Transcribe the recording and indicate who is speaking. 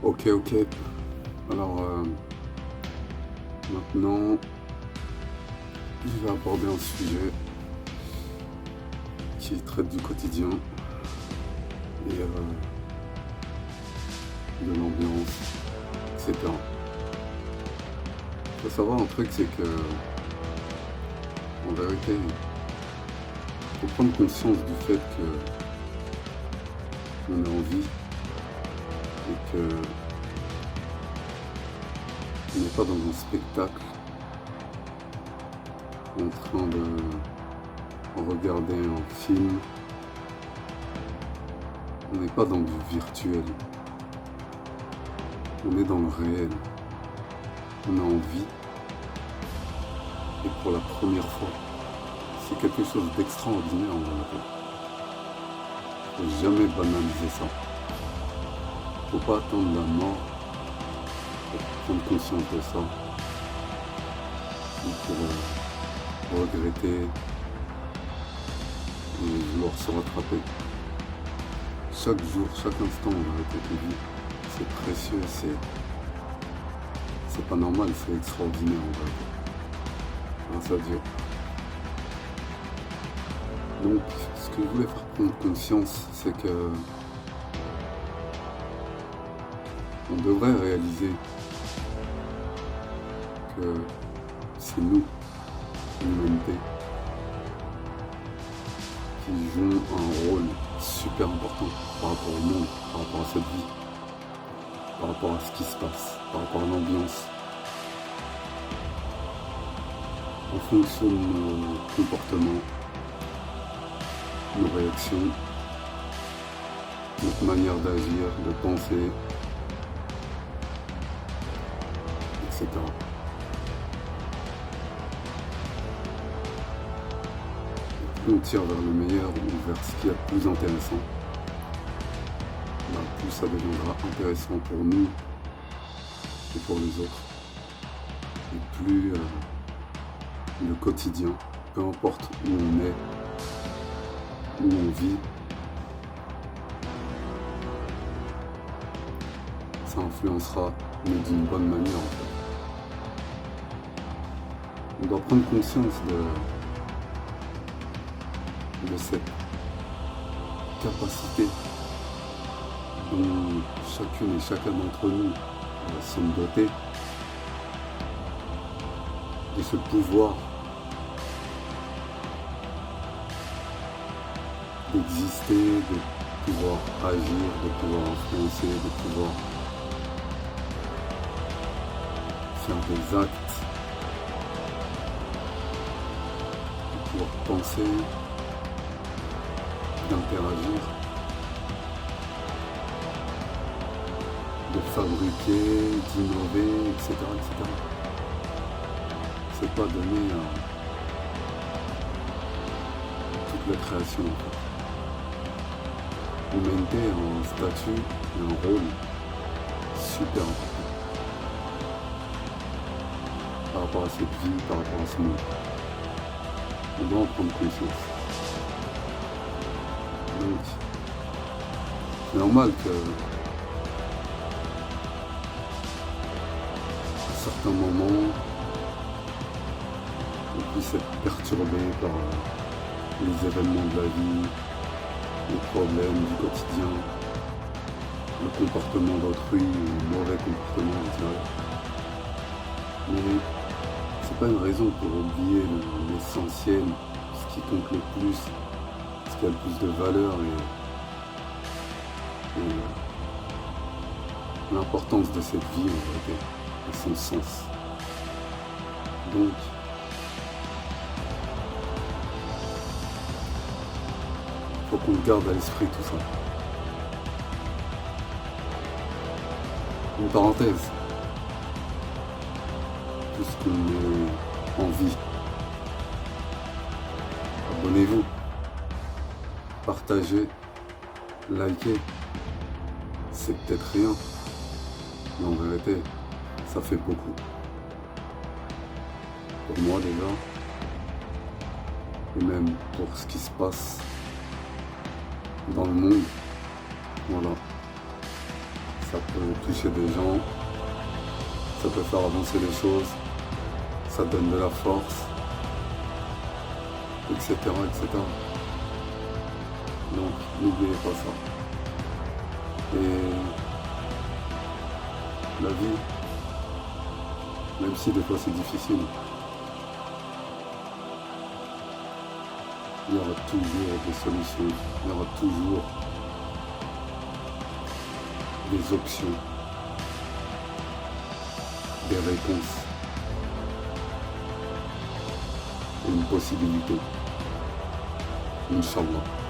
Speaker 1: Ok, ok. Alors, maintenant, je vais aborder un sujet qui traite du quotidien et de l'ambiance, etc. Il faut savoir un truc, c'est que, en vérité, il faut prendre conscience du fait que on est en vie et que on n'est pas dans un spectacle en train de regarder un film. On n'est pas dans du virtuel. On est dans le réel. On est en vie. Et pour la première fois, c'est quelque chose d'extraordinaire en vérité. Il ne faut jamais banaliser ça. Il ne faut pas attendre la mort pour prendre conscience de ça. Ou pour regretter et vouloir se rattraper. Chaque jour, chaque instant, en vérité, de vie, c'est précieux, c'est pas normal, c'est extraordinaire en vérité. Grâce à Dieu. Donc, ce que je voulais faire prendre conscience, c'est que on devrait réaliser que c'est nous, l'humanité, qui jouons un rôle super important par rapport au monde, par rapport à cette vie, par rapport à ce qui se passe, par rapport à l'ambiance. En fonction de nos comportements, nos réactions, notre manière d'agir, de penser, etc. Plus on tire vers le meilleur ou vers ce qui est le plus intéressant, plus ça deviendra intéressant pour nous et pour les autres. Et plus le quotidien, peu importe où on est, où on vit, ça influencera, mais d'une bonne manière en fait. On doit prendre conscience de cette capacité dont chacune et chacun d'entre nous sommes dotés, de ce pouvoir d'exister, de pouvoir agir, de pouvoir influencer, de pouvoir faire des actes, de pouvoir penser, d'interagir, de fabriquer, d'innover, etc., etc. C'est pas donné à toute la création en fait. L'humanité a un statut et un rôle super important par rapport à cette vie, par rapport à ce monde. On doit en prendre conscience. Donc, c'est normal que à certains moments, on puisse être perturbé par les événements de la vie, les problèmes du quotidien, le comportement d'autrui, le mauvais comportement, etc. Mais c'est pas une raison pour oublier l'essentiel, ce qui compte le plus, ce qui a le plus de valeur et l'importance de cette vie en vérité, et son sens. Donc, faut qu'on garde à l'esprit tout ça. Une parenthèse, puisqu'on est en vie, abonnez-vous, partagez, likez, c'est peut-être rien, mais en vérité, ça fait beaucoup. Pour moi déjà, et même pour ce qui se passe dans le monde, voilà, ça peut toucher des gens, ça peut faire avancer les choses, ça donne de la force, etc. etc. Donc n'oubliez pas ça. Et la vie, même si des fois c'est difficile, il y aura toujours des solutions, il y aura toujours des options, des réponses et une possibilité. Inch'Allah.